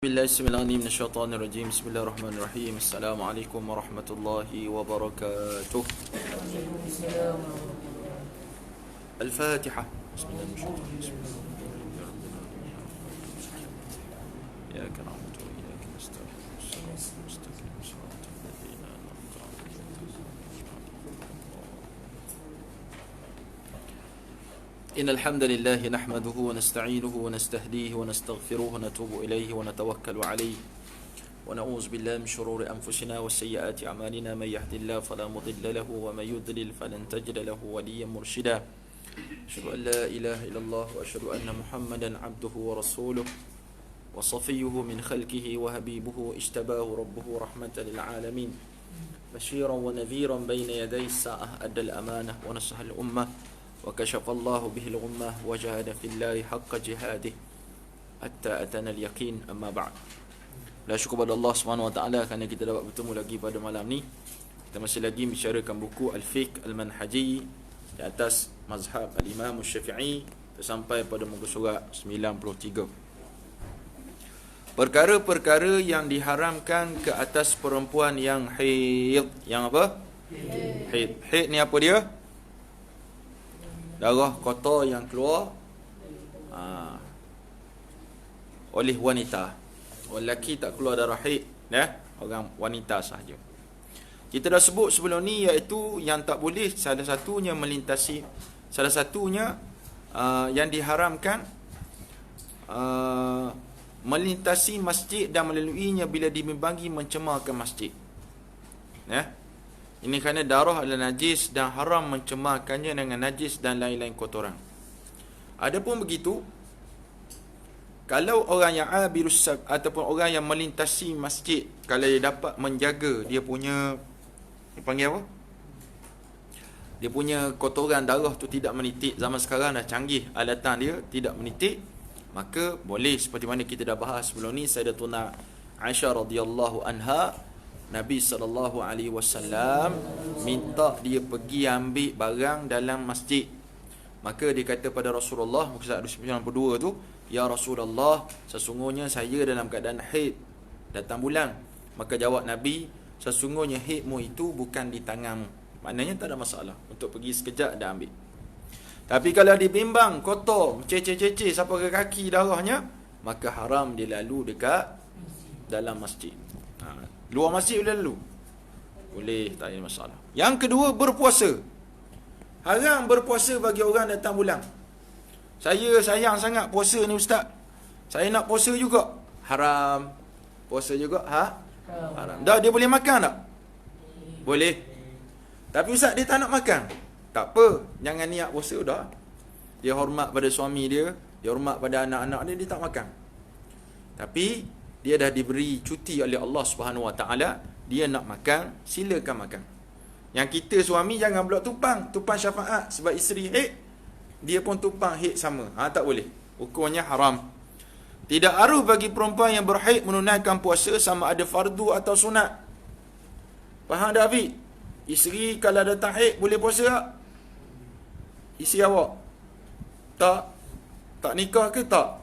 Bismillahirrahmanirrahim. Bismillahirrahmanirrahim. Assalamualaikum warahmatullahi wabarakatuh. Al-Fatihah. Bismillahirrahmanirrahim. Ya karam. إن الحمد لله نحمده ونستعينه ونستهديه ونستغفره ونتوب إليه ونتوكل عليه ونعوذ بالله من شرور أنفسنا وسيئات أعمالنا من يهد الله فلا مضل له ومن يضلل فلن تجد له وليا مرشدا أشهد أن لا إله إلا الله وأشهد أن محمدا عبده ورسوله وصفيه من خلقه وحبيبه اجتباه ربه رحمة للعالمين بشيرا ونذيرا بين يدي الساعة أدى الأمانة ونصح الأمة وكشف الله به الغمة وجاهد في الله حق جهاده حتى أتانا اليقين أما بعد. La syukur kepada Allah Subhanahu Wa Taala kerana kita dapat bertemu lagi pada malam ni. Kita masih lagi membicarakan buku Al-Fiqh Al-Manhaji di atas mazhab Al-Imam Syafi'i sampai pada muka surat 93. Perkara-perkara yang diharamkan ke atas perempuan yang haid. Yang apa? Haid. Haid ni apa dia? Darah kotor yang keluar oleh wanita. Orang lelaki tak keluar darah haid, orang wanita sahaja. Kita dah sebut sebelum ni, iaitu yang tak boleh, salah satunya melintasi, salah satunya yang diharamkan melintasi masjid dan melaluinya bila dibimbangi mencemarkan masjid. Ini kerana darah adalah najis dan haram mencemarkannya dengan najis dan lain-lain kotoran. Adapun begitu, kalau orang yang abirus ataupun orang yang melintasi masjid, kalau dia dapat menjaga dia punya, dia panggil apa? Dia punya kotoran darah tu tidak menitik. Zaman sekarang dah canggih alatan dia, tidak menitik, maka boleh, seperti mana kita dah bahas sebelum ni, Sayyidatuna Aisyah radhiyallahu anha, Nabi SAW minta dia pergi ambil barang dalam masjid. Maka dia kata pada Rasulullah, muka surat 92 tu, Ya Rasulullah, sesungguhnya saya dalam keadaan haid, datang bulan. Maka jawab Nabi, sesungguhnya haidmu itu bukan di tanganmu. Maknanya tak ada masalah untuk pergi sekejap dan ambil. Tapi kalau dibimbang kotor, ceceh-ceceh sampai ke kaki darahnya, maka haram dia lalu dekat dalam masjid. Luar masjid boleh lalu? Boleh, tak ada masalah. Yang kedua, berpuasa. Haram berpuasa bagi orang datang bulan. Saya sayang sangat puasa ni ustaz, saya nak puasa juga. Haram. Puasa juga? Haram. Dah, dia boleh makan tak? Boleh. Tapi ustaz, dia tak nak makan. Tak apa, jangan niat puasa dah. Dia hormat pada suami dia, dia hormat pada anak-anak dia, dia tak makan. Tapi dia dah diberi cuti oleh Allah Subhanahu Wa Taala, dia nak makan, silakan makan. Yang kita suami jangan pula tumpang syafaat sebab isteri haid, dia pun tumpang haid sama. Tak boleh. Hukumnya haram. Tidak aruh bagi perempuan yang berhaid menunaikan puasa sama ada fardu atau sunat. Faham tak, Hafiz? Isteri kalau datang haid boleh puasa tak? Isteri awak tak nikah ke tak?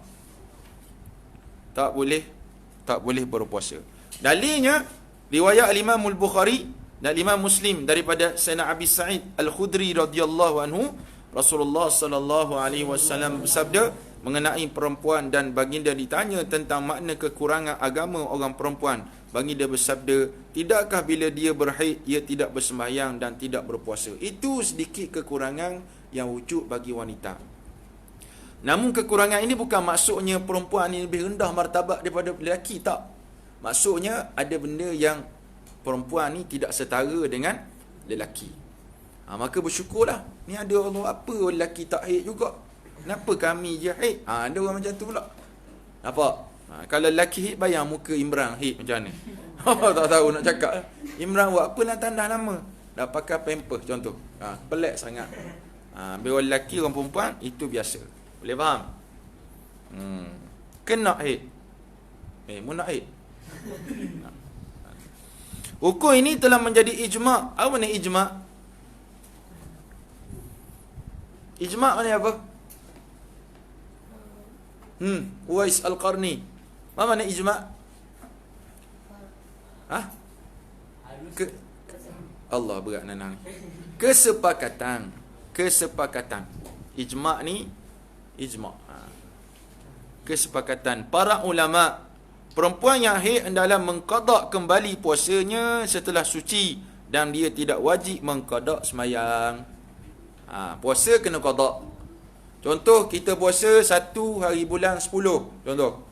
Tak boleh berpuasa. Dalilnya riwayat Al-Imam Al-Bukhari dan Imam Muslim daripada Sayyidina Abi Sa'id Al-Khudri radhiyallahu anhu, Rasulullah sallallahu alaihi wasallam bersabda mengenai perempuan, dan baginda ditanya tentang makna kekurangan agama orang perempuan. Baginda bersabda, tidakkah bila dia berhaid ia tidak bersembahyang dan tidak berpuasa? Itu sedikit kekurangan yang wujud bagi wanita. Namun kekurangan ini bukan maksudnya perempuan ini lebih rendah martabat daripada lelaki, tak. Maksudnya ada benda yang perempuan ni tidak setara dengan lelaki. Maka bersyukurlah. Ni ada Allah, apa lelaki tak haid juga, kenapa kami je haid? Ada orang macam tu pula. Nampak? Kalau lelaki haid, bayang muka Imran haid macam mana. Tak tahu nak cakap. Imran buat apa lah tandas nama, dah pakai pampers contoh. Pelik sangat. Bila lelaki orang perempuan itu biasa. Boleh faham? Kena haid. Mu nak haid. Hukum ini telah menjadi ijma'. Apa ni ijma'? Ijma' maknanya apa? Uwais Al-Qarni. Apa makna ijma'? Ha? Allah berat nanang. Kesepakatan. Ijma' ni ijma'. Kesepakatan para ulama, perempuan yang haid hendaklah mengqada kembali puasanya setelah suci dan dia tidak wajib mengqada semayang. Puasa kena qada. Contoh kita puasa 1 hari bulan 10. Contoh.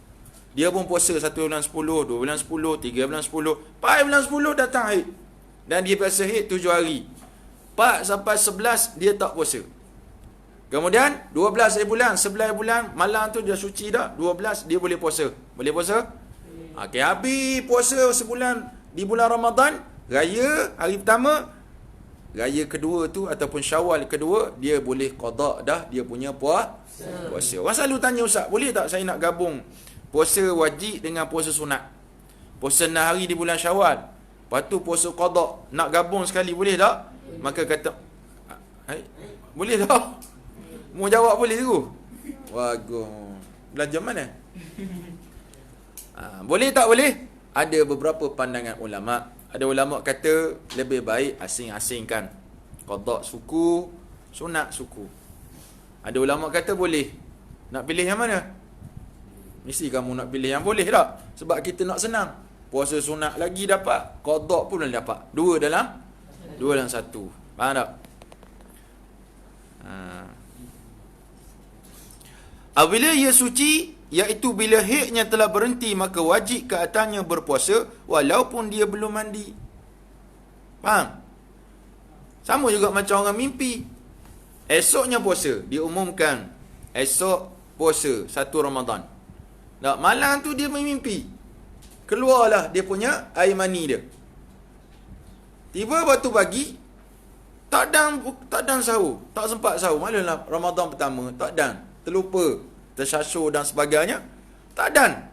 Dia pun puasa 1 bulan 10, 2 bulan 10, 3 bulan 10, 4 bulan 10 datang haid. Dan dia biasa haid 7 hari. 4 sampai 11 dia tak puasa. Kemudian 12 hari bulan, 11 bulan, malam tu dia suci dah, 12 dia boleh puasa. Boleh puasa? Okey, habis puasa sebulan di bulan Ramadan, raya hari pertama, raya kedua tu ataupun Syawal kedua, dia boleh qada dah dia punya puasa. Orang selalu tanya, ustaz, boleh tak saya nak gabung puasa wajib dengan puasa sunat? Puasa 6 hari di bulan Syawal, lepas tu puasa qada, nak gabung sekali boleh tak? Maka kata, boleh tak? Mau jawab boleh tu? Bagus. Belajar mana? Boleh tak boleh? Ada beberapa pandangan ulama'. Ada ulama' kata lebih baik asing-asingkan. Qada suku, sunat suku. Ada ulama' kata boleh. Nak pilih yang mana? Mesti kamu nak pilih yang boleh tak? Sebab kita nak senang. Puasa sunat lagi dapat, qada pun boleh dapat. Dua dalam satu. Faham tak? Apabila ia suci, iaitu bila haidnya telah berhenti, maka wajib ke atasnya berpuasa walaupun dia belum mandi. Faham? Sama juga macam orang mimpi. Esoknya puasa, diumumkan esok puasa 1 Ramadan. Tak, malam tu dia mimpi. Keluarlah dia punya air mani dia. Tiba waktu pagi, tak dan sahur, tak sempat sahur. Malalah Ramadan pertama, tak dan. Terlupa, tersyasur dan sebagainya, tak dan.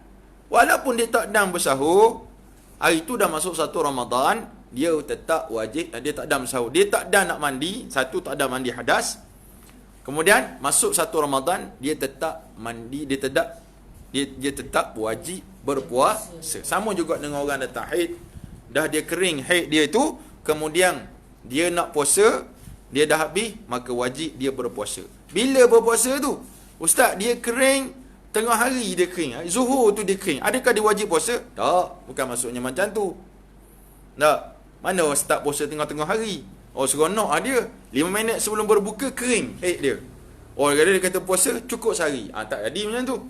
Walaupun dia tak dan bersahur, hari tu dah masuk 1 Ramadan, dia tetap wajib, dia tak dan bersahur. Dia tak dan nak mandi, satu tak dan mandi hadas. Kemudian masuk 1 Ramadan, dia tetap mandi, dia tetap wajib berpuasa. Sama juga dengan orang datang haid, dah dia kering haid dia tu, kemudian dia nak puasa, dia dah habis, maka wajib dia berpuasa. Bila berpuasa tu? Ustaz, dia kering tengah hari, dia kering. Zuhur tu dia kering. Adakah dia wajib puasa? Tak, bukan maksudnya macam tu. Tak. Mana start puasa tengah-tengah hari? Oh, seronok dia. 5 minit sebelum berbuka kering haid dia. Oh, dia kata puasa cukup sehari. Tak jadi macam tu.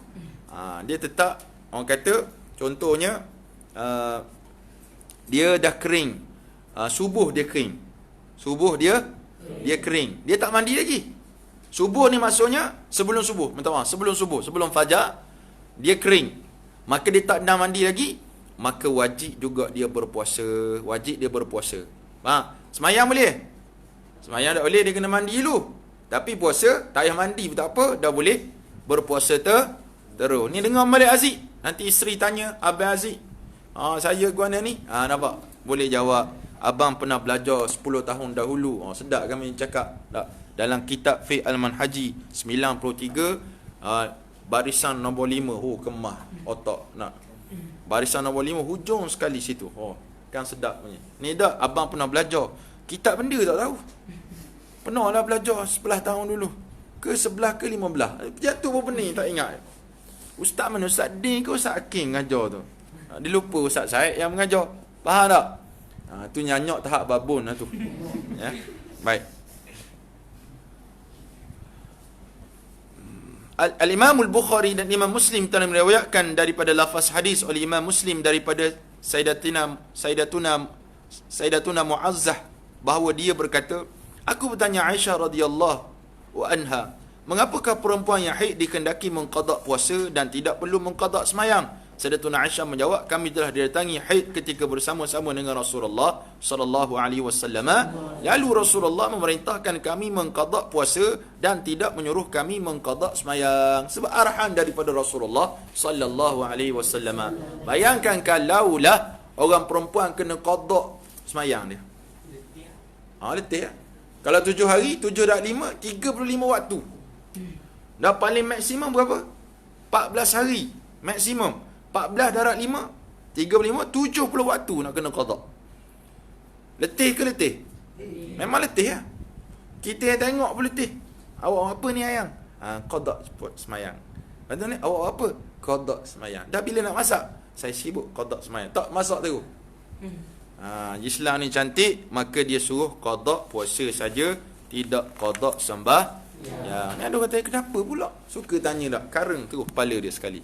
Dia tetap, orang kata, contohnya, dia dah kering. Subuh dia kering. Subuh dia kering. Dia tak mandi lagi. Subuh ni maksudnya sebelum subuh. Sebelum fajar dia kering. Maka dia tak nak mandi lagi, maka wajib juga dia berpuasa. Semayang boleh? Semayang tak boleh, dia kena mandi dulu. Tapi puasa tak payah mandi pun tak apa, dah boleh berpuasa terus. Ni dengar balik Aziz. Nanti isteri tanya, Abang Aziz, saya guana ni, nampak? Boleh jawab, abang pernah belajar 10 tahun dahulu. Sedap kami cakap. Tak? Dalam kitab Fiqh Al-Manhaji 93, barisan nombor 5. Kemah otak nak. Barisan nombor 5 hujung sekali situ. Kan sedap punya. Ni dah abang pernah belajar. Kitab benda tak tahu. Pernah lah belajar 11 tahun dulu. Ke 11 ke 15. Jatuh pun pening, tak ingat. Ustaz mana? Ustaz Din ke Ustaz Hakim mengajar tu? Dia lupa Ustaz Syed yang mengajar. Faham tak? Tu nyanyak tahap babun lah tu. Ya. Baik. Al-Imam Al-Bukhari dan Imam Muslim telah meriwayatkan daripada lafaz hadis oleh Imam Muslim daripada Sayyidatuna Mu'azzah bahawa dia berkata, aku bertanya Aisyah radhiyallahu anha, mengapakah perempuan yang haid dikendaki mengqada puasa dan tidak perlu mengqada semayang? Sayyidatuna Aisyah menjawab, kami telah didatangi haid ketika bersama-sama dengan Rasulullah sallallahu alaihi wasallam. Lalu Rasulullah memerintahkan kami mengqada puasa dan tidak menyuruh kami mengqada sembahyang. Sebab arahan daripada Rasulullah sallallahu alaihi wasallam. Bayangkan kalaulah orang perempuan kena qada sembahyang dia. Letih. Kalau 7 hari, 7 dah 5, 35 waktu. Dah paling maksimum berapa? 14 hari maksimum. 14 darab 5, 35, 70 waktu nak kena qada. Letih ke letih? Memang letih lah. Kita yang tengok pun letih. Awak apa ni ayang? Qada semayang. Lepas tu ni, awak apa? Qada semayang. Dah bila nak masak? Saya sibuk qada semayang. Tak masak terus. Islam ni cantik, maka dia suruh qada puasa saja, tidak qada sembah. Ya, ni ada kata kenapa pula? Suka tanya tak? Kareng terus kepala dia sekali.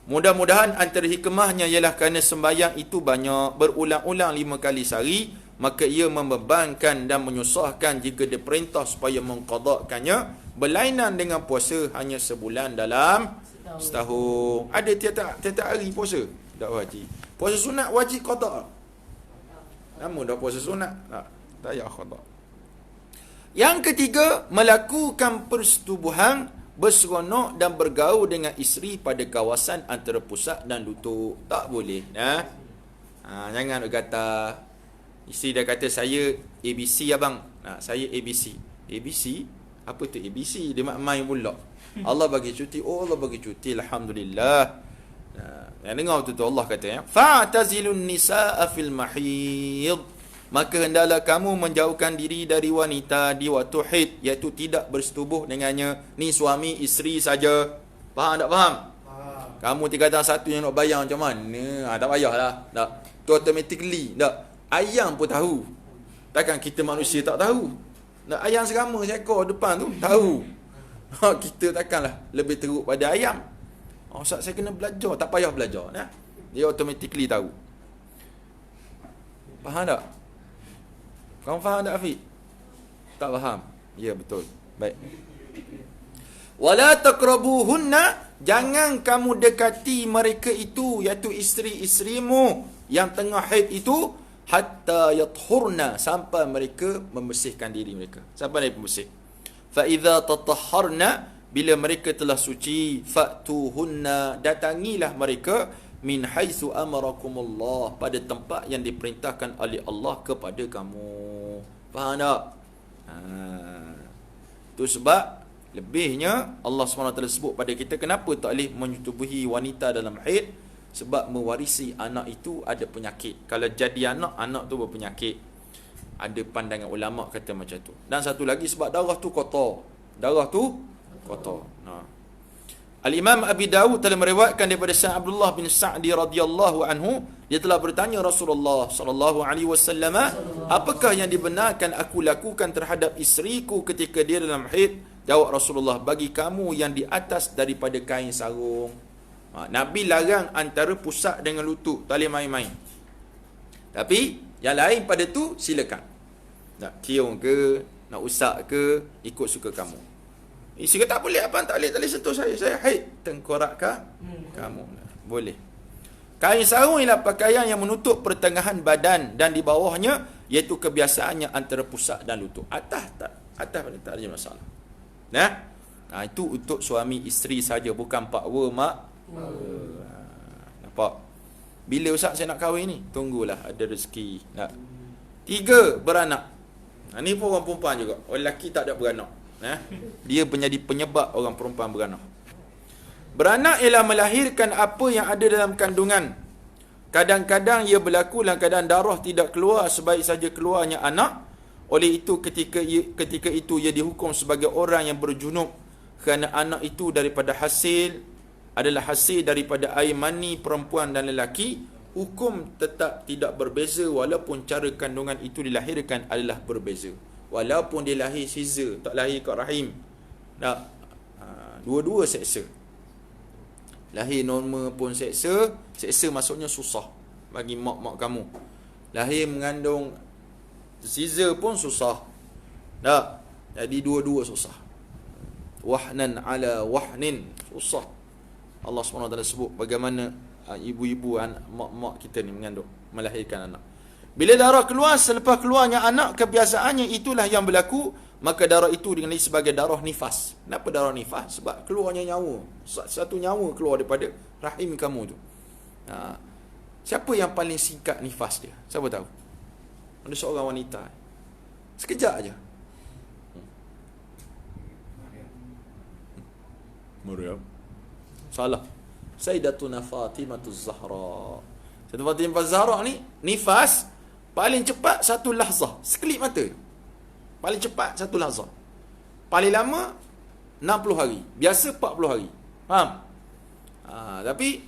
Mudah-mudahan antara hikmahnya ialah kerana sembahyang itu banyak berulang-ulang 5 kali sehari, maka ia membebankan dan menyusahkan jika diperintah supaya mengqadakannya, berlainan dengan puasa hanya sebulan dalam setahun. Ada tiap-tiap hari puasa? Tak wajib. Puasa sunat wajib qada. Lama dah puasa sunat. Tak payah qada. Yang ketiga, melakukan persetubuhan, berseronok dan bergaul dengan isteri pada kawasan antara pusat dan lutut. Tak boleh. Jangan kata, isteri dah kata saya ABC abang. Saya ABC. ABC? Apa tu ABC? Dia main pula. Allah bagi cuti. Oh, Allah bagi cuti. Alhamdulillah. Yang dengar tu Allah kata ya. Fa'tazilun nisa'a fil mahid. Maka hendaklah kamu menjauhkan diri dari wanita di waktu haid, iaitu tidak bersetubuh dengannya. Ni suami isteri saja. Faham tak faham? Faham. Kamu tingkatan satu yang nak bayang macam mana? Tak payahlah. Tak. Tu automatically. Tak. Ayam pun tahu. Takkan kita manusia tak tahu? Tak. Ayam serama seekor depan tu tahu. Kita takkanlah lebih teruk pada ayam. Ustaz, saya kena belajar. Tak payah belajar. Nah. Dia automatically tahu. Faham tak? Kamu faham tak, Afiq? Tak faham? Ya, betul. Baik. Wala taqrabuhunna, jangan kamu dekati mereka itu, iaitu isteri-isterimu yang tengah haid itu, hatta yathurna, sampai mereka membersihkan diri mereka. Sampai mereka bersih. Fa idza tatahharna, bila mereka telah suci, fa'tuhunna, datangilah mereka, min haitsu amarakumullah, pada tempat yang diperintahkan oleh Allah kepada kamu. Faham tak? Itu sebab lebihnya Allah SWT sebut pada kita kenapa tak boleh menyetubuhi wanita dalam haid, sebab mewarisi anak itu ada penyakit. Kalau jadi anak tu berpenyakit. Ada pandangan ulama kata macam tu. Dan satu lagi sebab darah tu kotor. Darah tu kotor. Al-Imam Abi Dawud telah meriwayatkan daripada Sa'd Abdullah bin Sa'di radhiyallahu anhu, dia telah bertanya Rasulullah sallallahu alaihi wasallam, apakah yang dibenarkan aku lakukan terhadap isteriku ketika dia dalam haid? Jawab Rasulullah, bagi kamu yang di atas daripada kain sarung. Nabi larang antara pusat dengan lutut, tak boleh main-main. Tapi yang lain pada tu silakan. Nak cium ke, nak usap ke, ikut suka kamu. Isteri kata tak boleh, abang tak boleh sentuh saya haid. Tengkorakkah kamu? Boleh. Kain sarung ialah pakaian yang menutup pertengahan badan dan di bawahnya, iaitu kebiasaannya antara pusat dan lutut. Atas tak ada masalah. Itu untuk suami isteri saja, bukan pakwa mak. Nampak? Bila Ustaz saya nak kahwin ni? Tunggulah ada rezeki. 3, beranak. Ni pun orang perempuan juga. Orang lelaki tak ada beranak. Dia menjadi penyebab orang perempuan beranak. Beranak ialah melahirkan apa yang ada dalam kandungan. Kadang-kadang ia berlaku dalam keadaan darah tidak keluar, sebaik saja keluarnya anak. Oleh itu ketika itu ia dihukum sebagai orang yang berjunub, kerana anak itu adalah hasil daripada air mani perempuan dan lelaki. Hukum tetap tidak berbeza walaupun cara kandungan itu dilahirkan adalah berbeza. Walaupun dia lahir Caesar, tak lahir kat rahim. Dua-dua seksa. Lahir normal pun seksa. Seksa maksudnya susah bagi mak-mak kamu. Lahir mengandung Caesar pun susah. Tak? Jadi dua-dua susah. Wahnan ala wahnin. Susah. Allah SWT sebut bagaimana ibu-ibu, mak-mak kita ni mengandung, melahirkan anak. Bila darah keluar, selepas keluarnya anak, kebiasaannya itulah yang berlaku, maka darah itu dinilai sebagai darah nifas. Kenapa darah nifas? Sebab keluarnya nyawa. Satu nyawa keluar daripada rahim kamu tu. Siapa yang paling singkat nifas dia? Siapa tahu? Ada seorang wanita. Sekejap aja. Maryam. Salah. Sayyidatuna Fatimah Zahra. Sayyidatuna Fatimah Zahra ni nifas paling cepat satu lahzah, sekelip mata. Paling cepat satu lahzah. Paling lama 60 hari. Biasa 40 hari. Faham? Tapi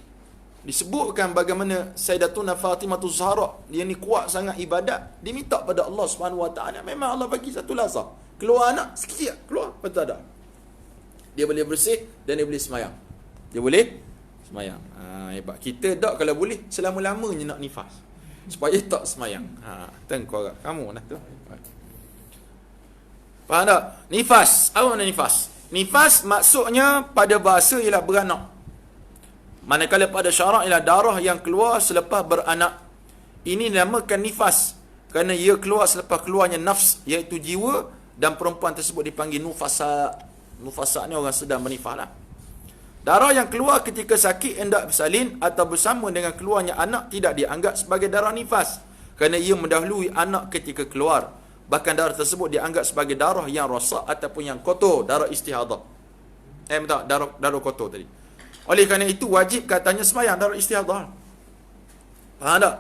disebutkan bagaimana Sayyidatuna Fatimah Zahra dia ni kuat sangat ibadat, dia minta pada Allah Subhanahu Wa Taala, memang Allah bagi satu lahzah. Keluar anak sikit, keluar betul tak ada. Dia boleh bersih dan dia boleh semayang. Dia boleh semayang. Hebat. Kita tak kalau boleh selama-lamanya nak nifas. Supaya tak semayang. Tengkorak. Kamu dah tu. Faham tak? Nifas. Apa makna nifas? Nifas maksudnya pada bahasa ialah beranak. Manakala pada syarak ialah darah yang keluar selepas beranak. Ini dinamakan nifas. Kerana ia keluar selepas keluarnya nafs, iaitu jiwa, dan perempuan tersebut dipanggil nufasa. Nufasa ni orang sedang bernifas lah. Darah yang keluar ketika sakit hendak bersalin atau bersama dengan keluarnya anak tidak dianggap sebagai darah nifas, kerana ia mendahului anak ketika keluar. Bahkan darah tersebut dianggap sebagai darah yang rosak ataupun yang kotor, darah istihadah. Darah kotor tadi. Oleh kerana itu wajib katanya semayang darah istihadah. Faham tak?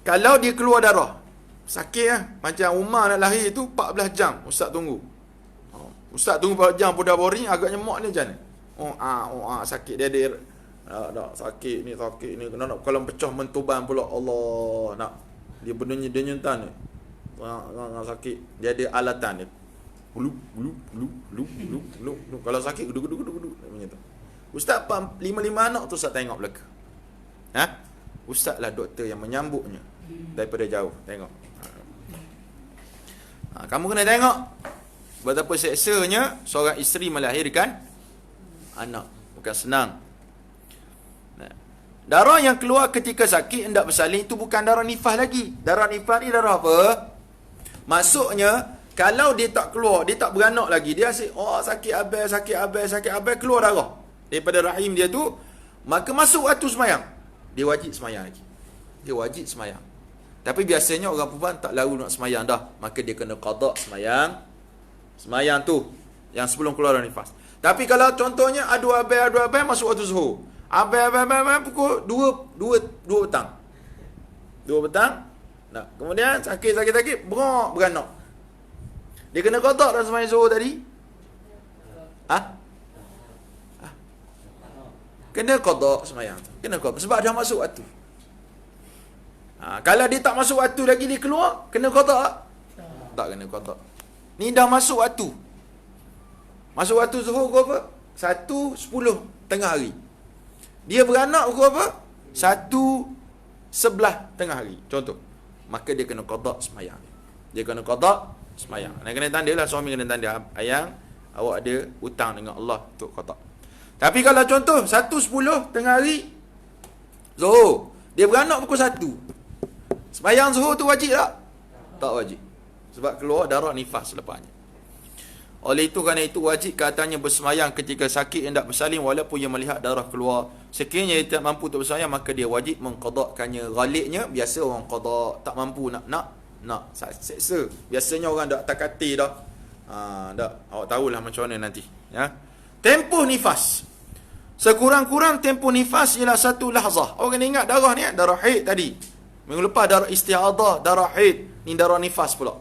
Kalau dia keluar darah sakit macam Umar nak lahir tu 14 jam ustaz tunggu. Ustaz tunggu 14 jam pun dah boring, agaknya mak ni macam mana? Sakit dia tak sakit ni kena nak kalau pecah mentuban pula Allah nak dia bernyanyi dia nyentan ni. Sakit dia ada alatan dia. Kalau sakit guduk macam tu. Ustaz 5 anak tu ustaz tengok belaka. Ustaz lah doktor yang menyambutnya daripada jauh tengok. Kamu kena tengok betapa seksanya seorang isteri melahirkan anak. Bukan senang. Darah yang keluar ketika sakit hendak bersalin itu bukan darah nifas lagi. Darah nifas ni darah apa? Maksudnya kalau dia tak keluar, dia tak beranak lagi, dia asyik sakit habis keluar darah daripada rahim dia tu, maka masuk waktu semayang. Dia wajib semayang lagi. Dia wajib semayang. Tapi biasanya orang perempuan tak lalu nak semayang dah, maka dia kena qada semayang tu yang sebelum keluar darah nifas. Tapi kalau contohnya adu abai masuk waktu zuhur. Abai pukul 2 petang. 2 petang. Nah, kemudian sakit beranak. Dia kena qada dah semayang zuhur tadi. Kena qada semayang. Kena qada sebab dah masuk waktu. Kalau dia tak masuk waktu lagi dia keluar, kena qada? Tak kena qada. Ni dah masuk waktu. Masuk waktu zuhur pukul apa? 1:10 tengah hari. Dia beranak pukul apa? 1:11 tengah hari. Contoh. Maka dia kena qada semayang. Dia kena qada semayang. Dan kena tanda lah, suami kena tanda. Ayang, awak ada hutang dengan Allah untuk qada. Tapi kalau contoh 1:10 tengah hari zuhur, dia beranak pukul 1. Semayang zuhur tu wajib tak? Tak wajib. Sebab keluar darah nifas selepasnya. Oleh itu kerana itu wajib katanya bersemayang ketika sakit hendak bersalin walaupun ia melihat darah keluar. Sekiranya dia tak mampu untuk bersemayang maka dia wajib mengqadakkannya. Ghalibnya biasa orang qada tak mampu nak seksa. Biasanya orang dak takati dah. Dak awak tahulah macam mana nanti, ya. Tempoh nifas. Sekurang-kurang tempoh nifas ialah 1 lahzah. Orang kena ingat darah ni darah haid tadi. Minggu lepas darah istihadah, darah haid, ni darah nifas pula.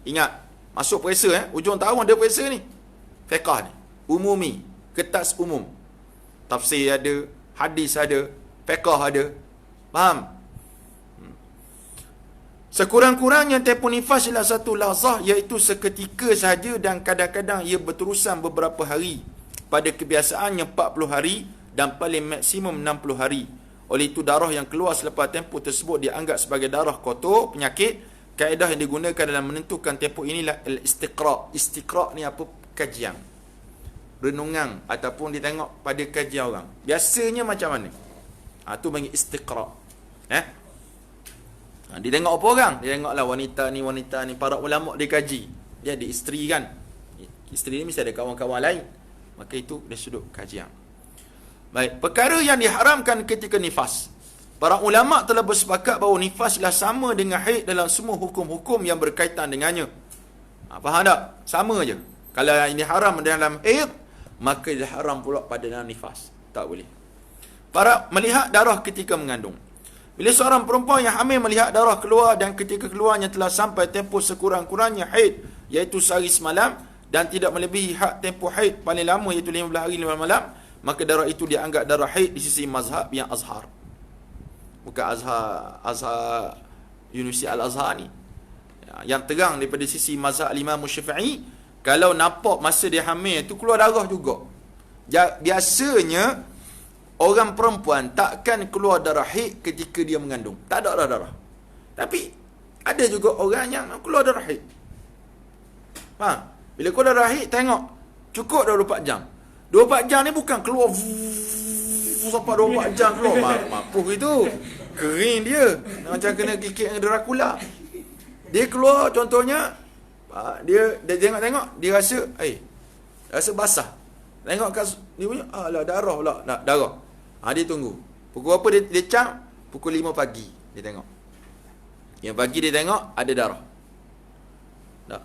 Ingat, masuk periksa ujung tahun ada periksa ni. Fiqh ni, umumi, kertas umum. Tafsir ada, hadis ada, fiqh ada. Faham? Sekurang-kurangnya tempoh nifas ialah 1 lahzah, iaitu seketika sahaja dan kadang-kadang ia berterusan beberapa hari. Pada kebiasaannya 40 hari dan paling maksimum 60 hari. Oleh itu darah yang keluar selepas tempoh tersebut dianggap sebagai darah kotor, penyakit. Kaedah yang digunakan dalam menentukan tempoh inilah al-istiqra'. Istiqra' ni apa? Kajian, renungan ataupun ditengok pada kajian orang. Biasanya macam mana? Tu panggil istiqra'. Dia tengok apa orang? Dia tengoklah wanita ni, para ulama dia kaji. Dia ada isteri kan? Isteri ni mesti ada kawan-kawan lain. Maka itu dari sudut kajian. Baik, perkara yang diharamkan ketika nifas. Para ulama telah bersepakat bahawa nifas ialah sama dengan haid dalam semua hukum-hukum yang berkaitan dengannya. Faham tak? Sama je. Kalau ini haram dalam haid, maka dia haram pula pada dalam nifas. Tak boleh. melihat darah ketika mengandung. Bila seorang perempuan yang hamil melihat darah keluar dan ketika keluarnya telah sampai tempoh sekurang-kurangnya haid, iaitu sehari semalam, dan tidak melebihi hak tempoh haid paling lama iaitu 15 hari 15 malam, maka darah itu dianggap darah haid di sisi mazhab yang azhar. Bukan azhar Universiti Al-Azhar ni. Yang terang daripada sisi mazhab Imam Syafi'i, kalau nampak masa dia hamil tu keluar darah juga. Biasanya orang perempuan takkan keluar darah haid ketika dia mengandung. Tak ada darah. Tapi ada juga orang yang keluar darah haid. Bila keluar darah haid, tengok cukup 24 jam. 24 jam ni bukan keluar sampai 24 jam keluar. Mapuh itu. Kering dia. Macam kena gigit dengan Dracula. Dia keluar contohnya, dia tengok-tengok, dia rasa rasa basah. Tengok kat dia punya, alah darah pula, darah. Dia tunggu. Pukul apa dia cam? Pukul 5 pagi dia tengok. Yang pagi dia tengok ada darah. Tak.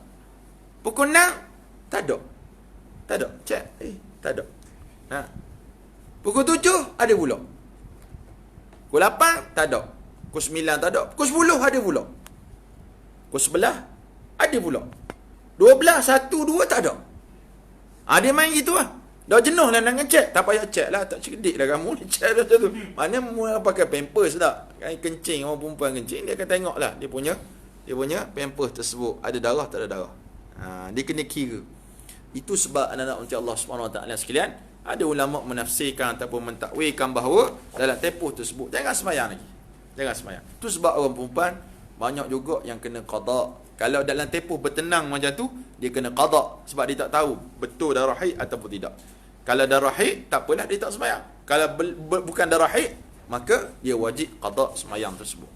Pukul 6 tak ada. Tak ada. Cek. Tak ada. Pukul 7 ada pula. Pukul 8 tak ada. Pukul 9 tak ada. Pukul 10 ada pula. Pukul 11 ada pula. 12, 1, 2 tak ada. Dia main gitu lah. Dah jenuh lah nak ngecek. Tak payah cek lah. Tak cerdik dah kamu. Cek dah tu. Mana mula pakai pampers tak? Kencing. Orang perempuan kencing. Dia akan tengok lah. Dia punya pampers tersebut. Ada darah tak ada darah. Dia kena kira. Itu sebab anak-anak untuk Allah SWT sekalian, ada ulama menafsirkan ataupun mentakwilkan bahawa dalam tempoh tersebut jangan sembahyang lagi. Jangan sembahyang. Itu sebab orang perempuan banyak juga yang kena qada. Kalau dalam tempoh bertenang macam tu, dia kena qada sebab dia tak tahu betul darah haid ataupun tidak. Kalau darah haid, tak apalah, dia tak sembahyang. Kalau bukan darah haid, maka dia wajib qada sembahyang tersebut.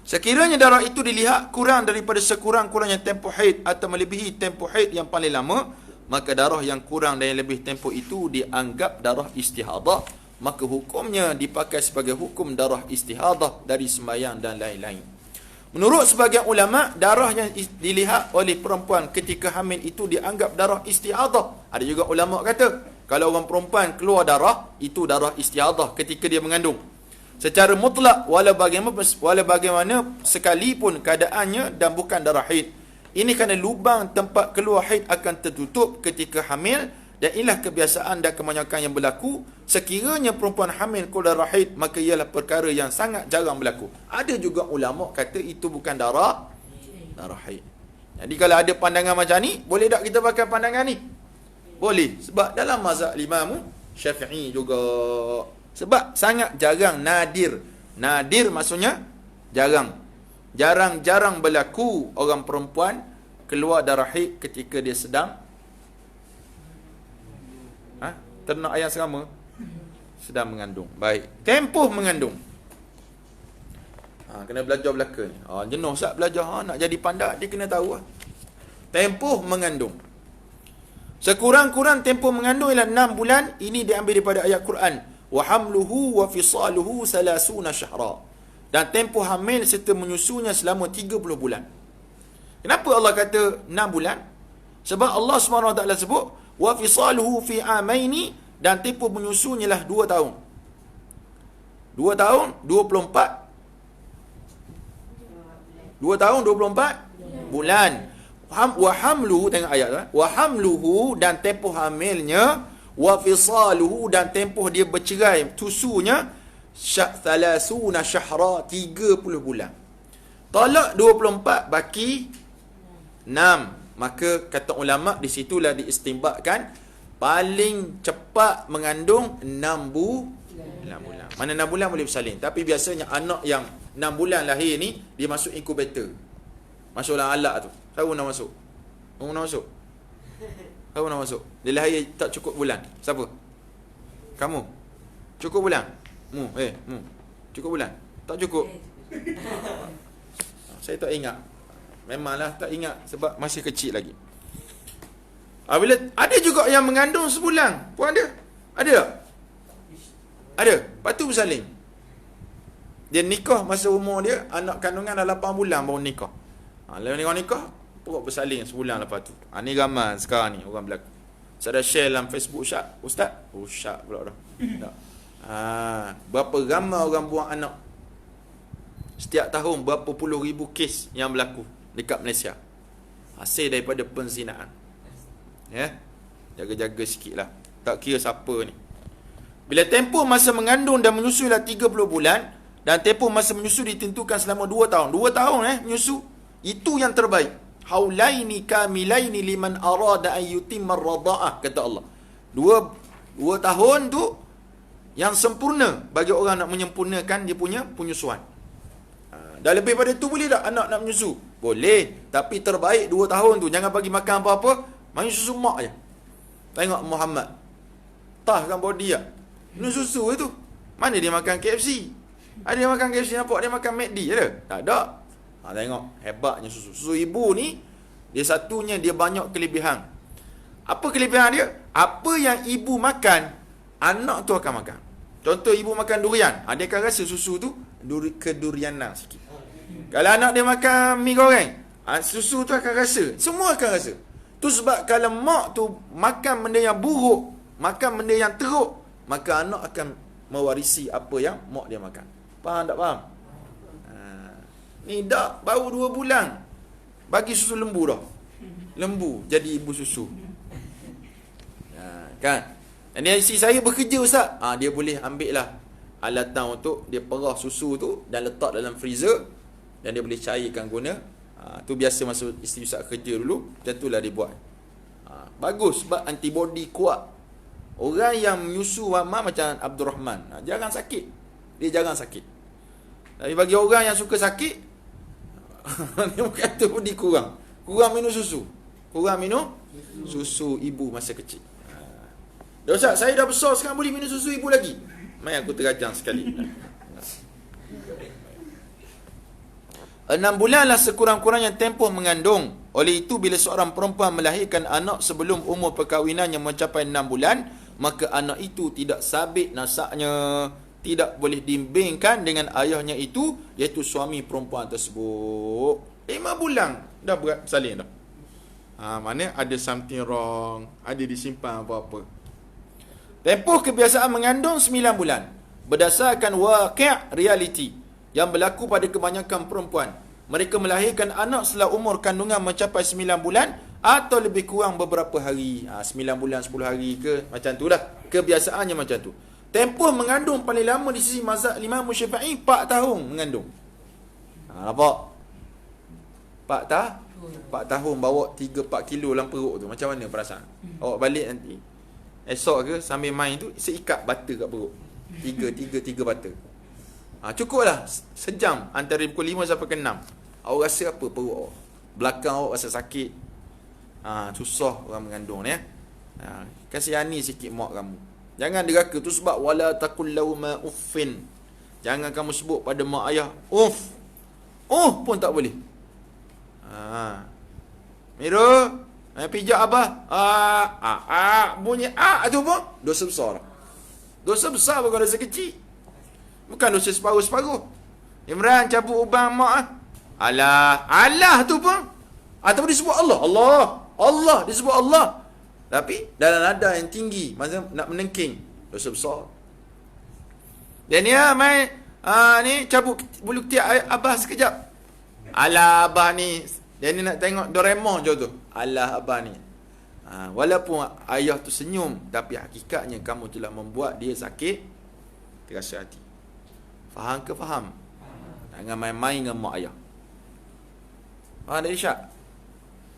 Sekiranya darah itu dilihat kurang daripada sekurang-kurangnya tempoh haid atau melebihi tempoh haid yang paling lama, maka darah yang kurang dan yang lebih tempoh itu dianggap darah istihadah. Maka hukumnya dipakai sebagai hukum darah istihadah dari sembahyang dan lain-lain. Menurut sebagian ulama, darah yang dilihat oleh perempuan ketika hamil itu dianggap darah istihadah. Ada juga ulama kata, kalau orang perempuan keluar darah, itu darah istihadah ketika dia mengandung. Secara mutlak, walau bagaimana sekalipun keadaannya dan bukan darah haid. Ini kerana lubang tempat keluar haid akan tertutup ketika hamil, dan inilah kebiasaan dan kebanyakan yang berlaku. Sekiranya perempuan hamil keluar darah haid, maka ialah perkara yang sangat jarang berlaku. Ada juga ulama kata itu bukan darah haid. Jadi kalau ada pandangan macam ni, boleh tak kita pakai pandangan ni? Boleh. Sebab dalam mazhab Imam Syafi'i juga. Sebab sangat jarang, nadir. Nadir maksudnya jarang. Jarang-jarang berlaku orang perempuan keluar darah haid ketika dia sedang ternak ayam serama, sedang mengandung. Baik. Tempoh mengandung. Kena belajar belakang ni. Jenuh Ustaz belajar. Nak jadi pandai, dia kena tahu lah. Tempoh mengandung. Sekurang-kurang tempoh mengandung ialah 6 bulan. Ini diambil daripada ayat Quran. Wa hamluhu wa fisaluhu 30 syahra. Dan tempoh hamil serta menyusunya selama 30 bulan. Kenapa Allah kata 6 bulan? Sebab Allah SWT sebut wa fisaluhu fi amaini, dan tempoh menyusunya lah 2 tahun. 2 tahun 24. 2 tahun 24 bulan. Wa hamluhu, tengok ayat tu. Wa hamluhu, dan tempoh hamilnya, wa fisaluhu, dan tempoh dia bercerai, tusunya 30 syahra, 30 bulan. Tolak 24 baki 6. Maka kata ulama di situlah diistinbatkan paling cepat mengandung 6 bulan. Mana 6 bulan boleh bersalin. Tapi biasanya anak yang 6 bulan lahir ni, dia masuk inkubator. Masuk dalam alat tu. Siapa nak masuk? Kamu nak masuk? Siapa nak masuk? Dia lahir tak cukup bulan. Siapa? Kamu? Cukup bulan? Cukup bulan? Tak cukup? Saya tak ingat. Memanglah tak ingat sebab masih kecil lagi. Bila ada juga yang mengandung sebulan pun ada. Ada tak? Ada. Lepas tu bersalin. Dia nikah masa umur dia, anak kandungan dah 8 bulan baru nikah. Lepas nikah, perut bersalin sebulan lepas tu. Ni ramai sekarang ni orang berlaku. Saya dah share dalam Facebook Ustaz. Ustaz pula dah. Tak. Berapa ramai orang buang anak. Setiap tahun berapa puluh ribu kes yang berlaku dekat Malaysia. Hasil daripada penzinaan. Ya. Jaga-jaga sikit lah. Tak kira siapa ni. Bila tempoh masa mengandung dan menyusui lah 30 bulan. Dan tempoh masa menyusu ditentukan selama 2 tahun. 2 tahun menyusu. Itu yang terbaik. Haulaini kamilaini liman arada an yutimma ar-radha'ah, kata Allah. 2 tahun tu yang sempurna bagi orang nak menyempurnakan dia punya penyusuan. Dah lebih pada tu boleh tak anak nak menyusu? Boleh. Tapi terbaik 2 tahun tu. Jangan bagi makan apa-apa. Main susu mak je. Tengok Muhammad. Tahkan body lah. Minum susu tu. Mana dia makan KFC? Ada dia makan KFC nampak dia makan McD je dah. Tak ada. Tengok. Hebatnya susu. Susu ibu ni, dia satunya dia banyak kelebihan. Apa kelebihan dia? Apa yang ibu makan, anak tu akan makan. Contoh ibu makan durian. Dia akan rasa susu tu kedurianan sikit. Kalau anak dia makan mi goreng, susu tu akan rasa. Semua akan rasa. Tu sebab kalau mak tu makan benda yang buruk, makan benda yang teruk, maka anak akan mewarisi apa yang mak dia makan. Faham tak faham? Ni dak baru 2 bulan. Bagi susu lembu dah. Lembu jadi ibu susu. Kan? Dan isteri saya bekerja ustaz. Dia boleh ambil lah alatan untuk dia perah susu tu dan letak dalam freezer dan dia boleh cairkan guna. Tu biasa masa isteri ustaz kerja dulu, macam itulah dia buat. Bagus sebab antibody kuat. Orang yang menyusu mama macam Abdul Rahman, jarang sakit. Dia jarang sakit. Tapi bagi orang yang suka sakit, dia kata body kurang. Kurang minum susu. Kurang minum susu ibu masa kecil. Dah ustaz, saya dah besar sekarang boleh minum susu ibu lagi. Mai aku terajang sekali. 6 bulanlah sekurang-kurangnya tempoh mengandung. Oleh itu, bila seorang perempuan melahirkan anak sebelum umur perkahwinannya mencapai 6 bulan, maka anak itu tidak sabit nasaknya, tidak boleh dibimbingkan dengan ayahnya itu, iaitu suami perempuan tersebut. 5 bulan dah berat salin dah. Mana ada something wrong, ada disimpan apa-apa. Tempoh kebiasaan mengandung 9 bulan. Berdasarkan waqi' reality yang berlaku pada kebanyakan perempuan. Mereka melahirkan anak setelah umur kandungan mencapai 9 bulan atau lebih kurang beberapa hari. 9 bulan, 10 hari ke, macam tu lah. Kebiasaannya macam tu. Tempoh mengandung paling lama di sisi mazhab Imam Syafi'i 4 tahun mengandung. Nampak? 4 tahun bawa 3-4 kilo dalam perut tu. Macam mana perasaan? Awak balik nanti, esok ke sambil main tu, seikat butter kat perut. 3 butter. Cukup lah sejam antara pukul 5 sampai ke 6. Awak rasa apa perut awak? Belakang awak rasa sakit. Susah orang mengandung ni. Kasihani sikit mak kamu. Jangan deraka. Tu sebab wala taqul lauma uffin. Jangan kamu sebut pada mak ayah uff. Pun tak boleh. Mira, pijak abah. Bunyi tu pun dosa besar. Dosa besar bukan dosa kecil. Bukan dosa separuh-separuh. Imran cabut ubang mak. Allah tu pun. Ataupun disebut Allah disebut Allah. Tapi dalam nada yang tinggi, masa nak menengking, dosa besar. Dan dia main ni cabut bulu ketiak abah sekejap. Abah ni. Dia ni nak tengok Doraemon je tu. Abah ni. Walaupun ayah tu senyum, tapi hakikatnya kamu telah membuat dia sakit terasa hati. Faham ke faham? Jangan main-main dengan mak ayah. Faham tak Isyak?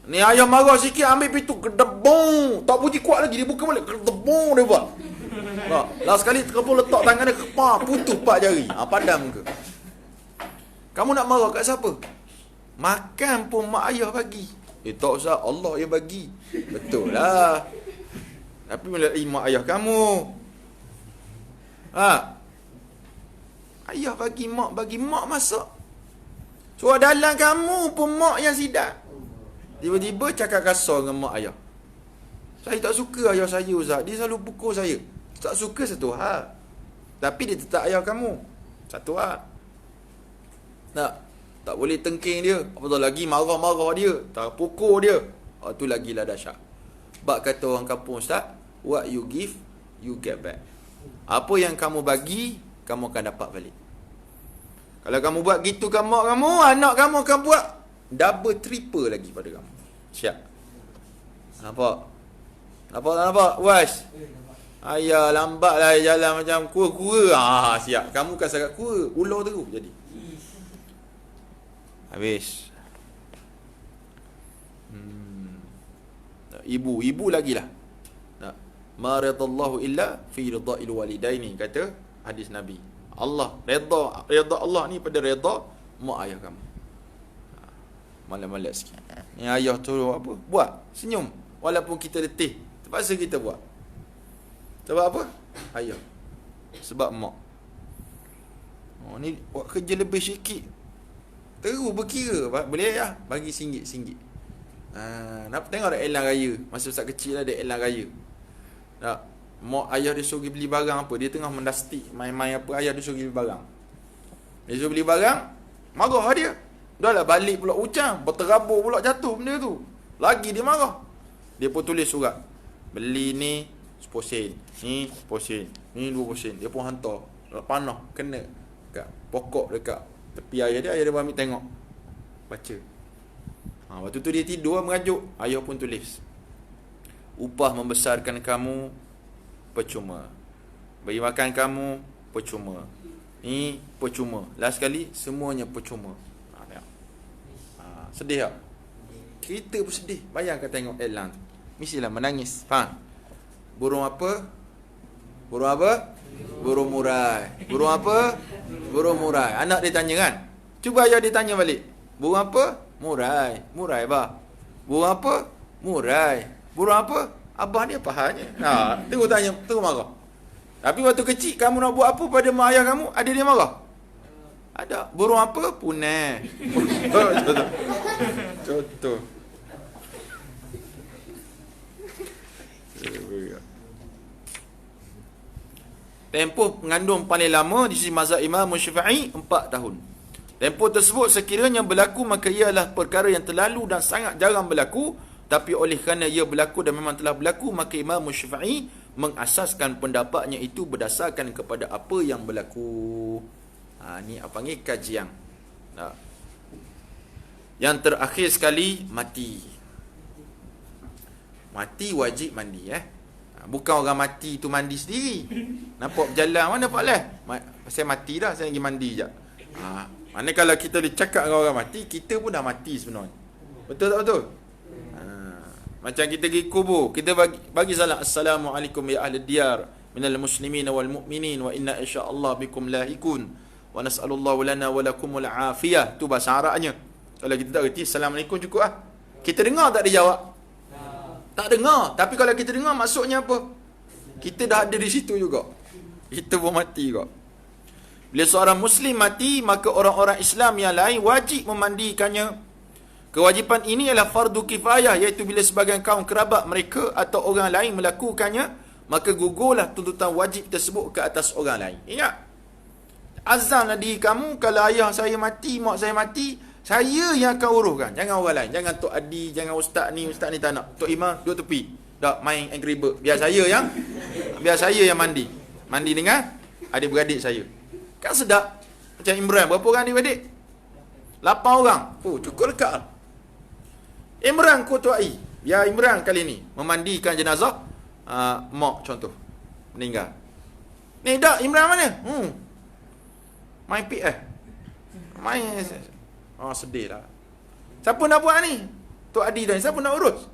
Ni ayah marah sikit, ambil pintu, kedebong. Tak puji kuat lagi, dia buka balik, kedebong dia buat. Last sekali terkepul letak tangan dia, putus 4 jari. Padam ke? Kamu nak marah kat siapa? Makan pun mak ayah bagi. Tak usah, Allah yang bagi. Betul lah. Tapi melalui mak ayah kamu. Ayah bagi mak masak. So dalam kamu pun mak yang sidap. Tiba-tiba cakap kasar dengan mak ayah. Saya tak suka ayah saya Ustaz. Dia selalu pukul saya. Tak suka satu hal. Tapi dia tetap ayah kamu. Satu hal. Tak boleh tengking dia. Apatah lagi marah-marah dia. Tak pukul dia. Tu lagilah dahsyat. Bak kata orang kampung Ustaz, what you give, you get back. Apa yang kamu bagi, kamu akan dapat balik. Kalau kamu buat gitu kan mak kamu, anak kamu akan buat double triple lagi pada kamu. Siap. Nampak? Nampak tak nampak? Was. Ayah lambatlah jalan macam kura-kura. Siap. Kamu kan sangat kura, ular terus jadi. Habis. Ibu lagi lah. Ma radallahu illa fi ridha'il walidaini, kata hadis Nabi. Allah redha Allah ni pada redha mak ayah kamu. Malam-malam sikit. Ni ayah tu apa? Buat senyum walaupun kita letih. Terpaksa kita buat. Sebab apa? Ayah. Sebab mak. Ni buat kerja lebih sikit. Terus berkira boleh ya bagi RM1. Nak tengok ada elang raya. Masa besar kecil ada elang raya. Tak. Mak ayah dia suruh beli barang apa, dia tengah mendastik main-main apa, ayah dia suruh beli barang. Dia suruh beli barang, marah dia. Dah lah balik pula ucang, berterabur pula jatuh benda tu. Lagi dia marah. Dia pun tulis surat. Beli ni 10 sen, ni 10 sen, ni 20 sen. Dia pun hantar. Panah kena kat pokok dekat tepi ayah dia ambil tengok. Baca. Waktu tu dia tidur merajuk, ayah pun tulis. Upah membesarkan kamu percuma. Bagi makan kamu percuma. Ni percuma. Last sekali semuanya percuma. Sedih tak? Kita pun sedih. Bayangkan tengok elang tu. Mestilah menangis. Faham? Burung apa? Burung apa? Burung murai. Burung apa? Burung murai. Anak dia tanya kan? Cuba ayah dia tanya balik. Burung apa? Murai. Murai bah. Burung apa? Murai. Burung apa? Abah dia pahalnya. Terus tanya, terus marah. Tapi waktu kecil kamu nak buat apa pada mak ayah kamu? Ada dia marah? Ada. Burung apa? Punai. Contoh. Tempoh mengandung paling lama di sisi mazhab Imam Syafi'i 4 tahun. Tempoh tersebut sekiranya berlaku maka ialah perkara yang terlalu dan sangat jarang berlaku, tapi oleh kerana ia berlaku dan memang telah berlaku, maka Imam Syafi'i mengasaskan pendapatnya itu berdasarkan kepada apa yang berlaku. Ni apa panggil kajian. Yang terakhir sekali, mati. Mati wajib mandi Bukan orang mati tu mandi sendiri. Nampak berjalan mana Pak Leh? Saya mati dah, saya pergi mandi sekejap. Mana kalau kita cakap dengan orang mati, kita pun dah mati sebenarnya. Betul tak betul? Macam kita pergi kubur, kita bagi salam, Assalamualaikum ya ahli diyar minal muslimin wal mu'minin wa inna insyaallah bikum lahikun wa nas'alullahu lana wa lakumul afiyah. Tu bahasa Arabnya. Kalau kita tak reti Assalamualaikum cukup lah. Kita dengar tak dia jawab? Tak dengar. Tapi kalau kita dengar maksudnya apa? Kita dah ada di situ juga. Kita pun mati juga. Bila seorang Muslim mati, maka orang-orang Islam yang lain wajib memandikannya. Kewajipan ini adalah fardu kifayah, iaitu bila sebahagian kaum kerabat mereka atau orang lain melakukannya, maka gugurlah tuntutan wajib tersebut ke atas orang lain. Ingat, azamlah diri kamu, kalau ayah saya mati, mak saya mati, saya yang akan uruskan, jangan orang lain. Jangan Tok Adi, jangan ustaz ni tak nak. Tok Imam duduk tepi, dak main Angry Bird. Biar saya yang mandi dengan adik-beradik saya. Kan sedap. Macam Imran, berapa orang adik-beradik? 8 orang. Cukup dekat. Imran Kutuai. Ya Imran kali ni memandikan jenazah mak contoh meninggal. Ni dak Imran mana? Main PS. Main. Sedih lah. Siapa nak buat ni? Tok Adi dah. Siapa nak urus?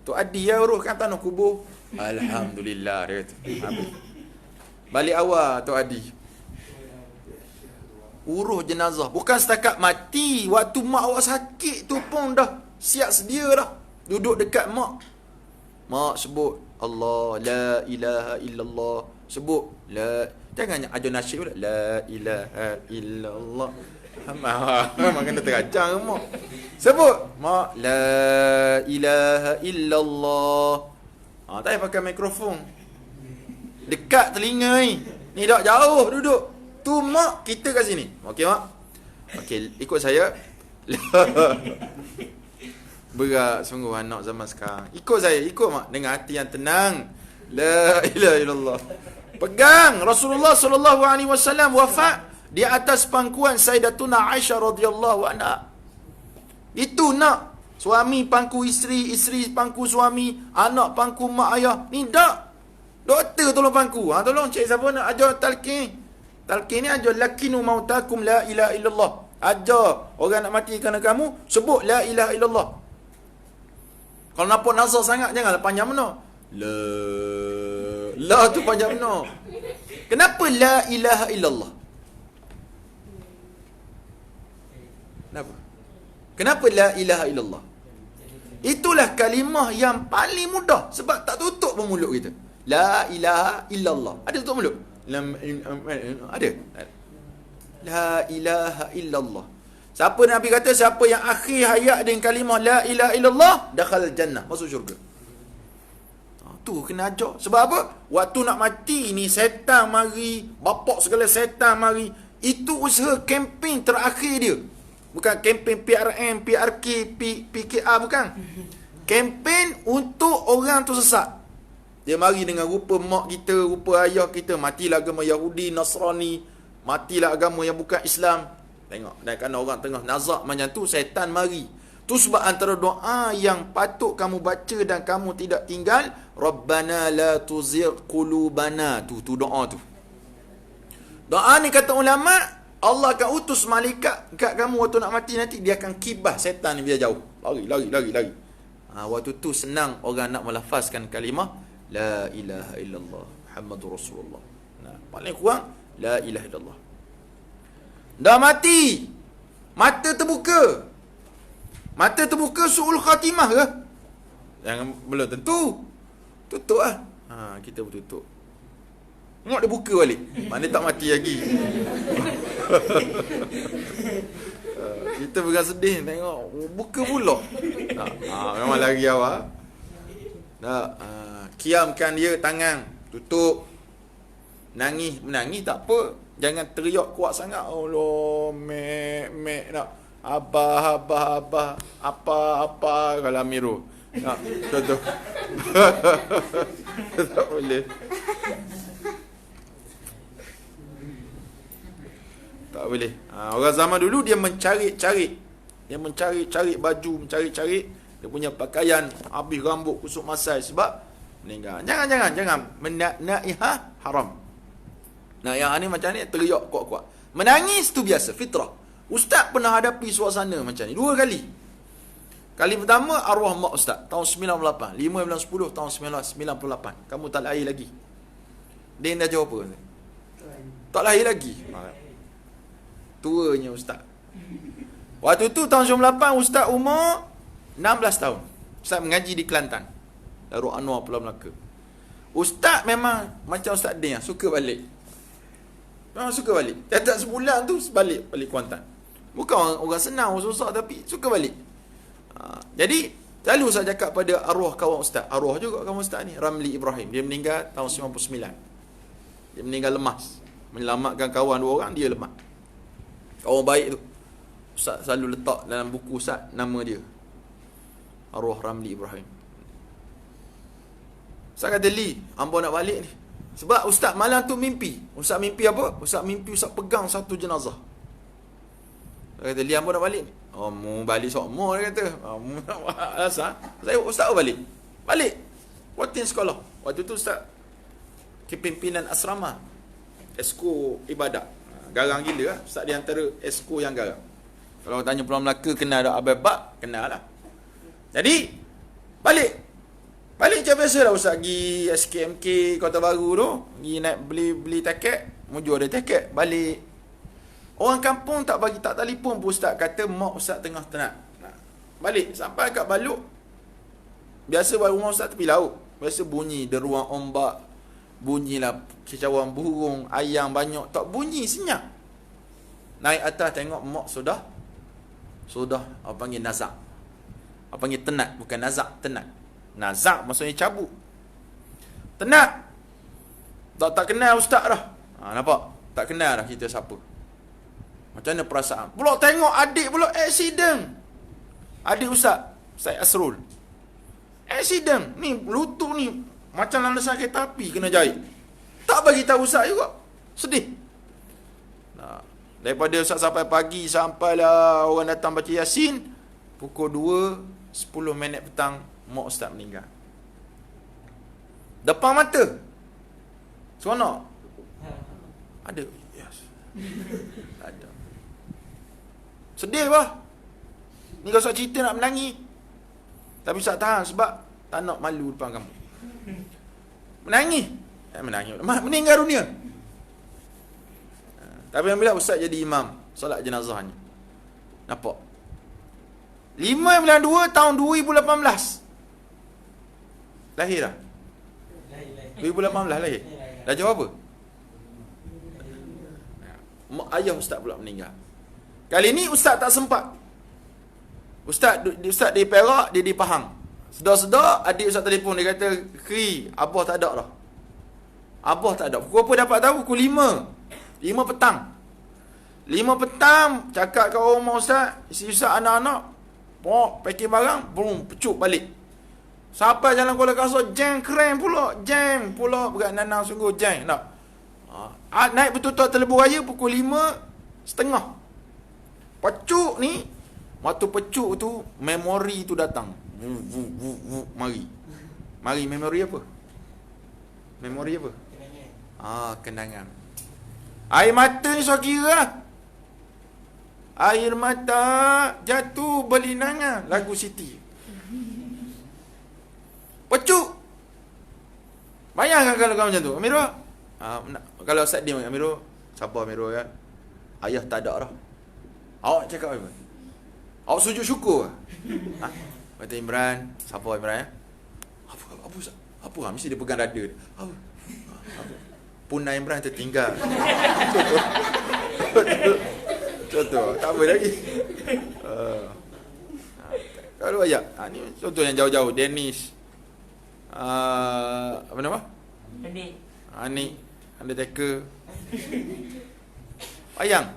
Tok Adi yang uruskan tanah kubur. Alhamdulillah dia kata. Habis. Balik awal Tok Adi. Urus jenazah. Bukan setakat mati. Waktu mak awak sakit tu pun dah siap sedia dah. Duduk dekat mak. Mak sebut Allah, la ilaha illallah. Sebut la. Jangan ajar nasyid pula. La ilaha illallah. Mak kena terajang mak. Sebut mak, la ilaha illallah. Tak payah pakai mikrofon. Dekat telinga ni. Ni dah jauh duduk. Tu mak, kita kat sini. Okey mak? Okey, ikut saya. Berat sungguh anak zaman sekarang. Ikut saya, ikut mak. Dengan hati yang tenang. La ilaha illallah. Pegang. Rasulullah sallallahu alaihi wasallam wafat di atas pangkuan Sayyidatuna Aisyah radhiyallahu anha. Itu nak suami pangku isteri, isteri pangku suami, anak pangku mak ayah. Ni tak. Doktor tolong pangku. Tolong cik siapa nak ajar talqin. Talqin ni ajar lakinu mautakum la ilaha illallah. Ajar orang nak mati kerana kamu, sebut la ilaha illallah. Kalau nampak nazar sangat, janganlah panjang benar. La tu panjang benar. Kenapa la ilaha illallah? Kenapa la ilaha illallah? Itulah kalimah yang paling mudah. Sebab tak tutup pun mulut kita. La ilaha illallah. Ada tutup mulut? Ada? La ilaha illallah. Siapa Nabi kata, siapa yang akhir hayat dengan kalimah la ilaha illallah, dakhal jannah, masuk syurga. Tu kena ajar. Sebab apa? Waktu nak mati ni, setan mari, bapak segala setan mari. Itu usaha kempen terakhir dia. Bukan kempen PRM, PRK, PKR, bukan. Kempen untuk orang tu sesat. Dia mari dengan rupa mak kita, rupa ayah kita. Matilah agama Yahudi, Nasrani. Matilah agama yang bukan Islam. Tengok. Dan kerana orang tengah nazak macam tu, setan mari. Tu sebab antara doa yang patut kamu baca dan kamu tidak tinggal, Rabbana la tuzigh qulubana. Tu doa tu. Doa ni kata ulama, Allah akan utus malaikat kat kamu waktu nak mati nanti, dia akan kibah setan ni biar jauh. Lari. Waktu tu senang orang nak melafazkan kalimah la ilaha illallah Muhammadur Rasulullah. Paling kurang la ilaha illallah. Dah mati, mata terbuka. Mata terbuka su'ul khatimah ke? Jangan, belum tentu. Tutup lah. Kita bertutup. Tengok dia buka balik. Mana tak mati lagi. Kita bukan sedih. Tengok, buka pula. Memang lari awal. Kiamkan dia tangan. Tutup. Menangis tak apa. Jangan teriak kuat sangat. Allah, mek nak. Abah. Apa kalau Amiru. Contoh. Tak boleh. Tak boleh. Orang zaman dulu dia mencari-cari. Dia mencari-cari baju, mencari-cari dia punya pakaian, habis rambut kusuk masai sebab meninggal. Jangan. Naihah haram. Naihah ni macam ni, teriak kuat-kuat. Menangis tu biasa, fitrah. Ustaz pernah hadapi suasana macam ni 2 kali. Kali pertama arwah mak ustaz tahun 98, 5 bulan 10 tahun 1998. Kamu tak lahir lagi. Dia dah jawab apa? Tak lahir lagi. Tuanya ustaz. Waktu tu tahun 98 ustaz umur 16 tahun. Ustaz mengaji di Kelantan, Darul Anwar Pulau Melaka. Ustaz memang macam ustaz dia, suka balik. Memang suka balik. Tiap-tiap sebulan tu balik Kuantan. Bukan orang senang, orang susah, tapi suka balik. Jadi selalu saya cakap pada arwah kawan ustaz, arwah juga kawan ustaz ni, Ramli Ibrahim. Dia meninggal tahun 99. Dia meninggal lemas. Menyelamatkan kawan 2 orang, dia lemas. Kawan baik tu. Ustaz selalu letak dalam buku ustaz nama dia, arwah Ramli Ibrahim. Ustaz kata, Li, hamba nak balik ni. Sebab ustaz malam tu mimpi. Ustaz mimpi apa? Ustaz mimpi ustaz pegang satu jenazah. Dia kata, Li, hamba nak balik ni. Mu balik sokmo, dia kata. Mu nak asal. Saya ustaz balik. Balik. Watin sekolah. Waktu tu ustaz kepimpinan asrama. Esko ibadat. Garang gila lah. Ustaz di antara esko yang garang. Kalau tanya Pulau Melaka kenal tak Abang Bak, kenal lah. Jadi balik macam biasa lah ustaz pergi SKMK Kota Baru tu, pergi naik beli tiket, mujur ada tiket, balik. Orang kampung tak telefon pun ustaz, kata mak ustaz tengah tenat. Balik sampai kat Baluk. Biasa rumah ustaz tepi laut. Biasa bunyi deruang ombak, bunyilah kicauan burung, ayam banyak, tak bunyi, senyap. Naik atas tengok mak sudah apa panggil nazak. Apa panggil tenat, bukan nazak, tenat. Nazak maksudnya cabut. Tenat. Tak kenal ustaz dah. Nampak? Tak kenal dah kita siapa. Macam mana perasaan? Pula tengok adik pula accident. Adik ustaz Asrul. Accident. Ni lutut ni macam landasan kereta api kena jahit. Tak Tak bagi tahu Ustaz juga. Sedih. Nah, daripada Ustaz sampai pagi, sampailah orang datang baca Yasin, pukul 2:10 petang, mak Ustaz meninggal. Depan mata. Seronok. Ada. Yes. Ada. Sedih bah. Ni kalau Ustaz cerita nak menangis. Tapi Ustaz tahan sebab tak nak malu depan kamu. Menangis. Menangis. Meninggal dunia. Tapi alhamdulillah Ustaz jadi imam solat jenazahnya. Nampak? 5 bulan 2 tahun 2018. Lahir dah? 2018 lahir. Dah jawab apa? Mak ayah Ustaz pula meninggal. Kali ni Ustaz tak sempat. Ustaz di Perak, dia di Pahang. Sedar-sedar adik Ustaz telefon, dia kata, "Kri, abah tak ada dah." Abah tak ada. Pukul apa dapat tahu? Pukul 5 petang. 5 petang, cakap kat rumah Ustaz, isi Ustaz anak-anak, packing barang, boom, pecut balik. Sampai jalan Kuala Kasar, jam keren pula. Jam pula, berat nanang sungguh jam. Tak? Naik betul-betul Telebur Raya pukul 5:30. Pecut ni, waktu pecut tu, memori tu datang. Mari memori apa? Memori apa? Kenangan. Air mata ni so kira lah. Air mata jatuh berlinangan. Lagu Siti. Pecut. Bayangkan kalau kau macam tu. Amirul. Kalau Ustaz dia Amirul. Sabar Amirul ya. Ayah tak ada dah. Awak cakap apa? Awak sujud syukur lah. Kata Imran. Sabar Imran ya. Apa Ustaz? Apa lah? Mesti dia pegang dada dia. Apa? Punai Imran tertinggal. Contoh. Tak apa lagi. Kalau ayat. Ni contoh yang jauh-jauh. Dennis. Apa nama? Ni Undertaker. Bayang.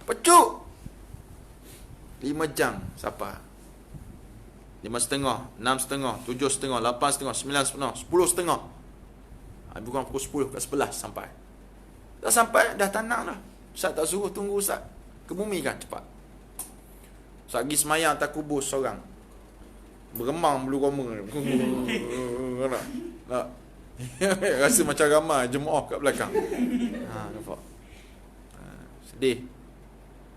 Pecut. 5 jam siapa? 5:30, 6:30, 7:30, 8:30, 9:30, 10:30. Bukan pukul 10, kat 11 sampai. Dah sampai, dah tanang dah. Ustaz tak suruh tunggu Ustaz. Kebumikan cepat. Ustaz pergi semayang atas kubur seorang. Beremang bulu roma. Nak. Rasa macam ramai jemaah kat belakang. Nampak. Sedih.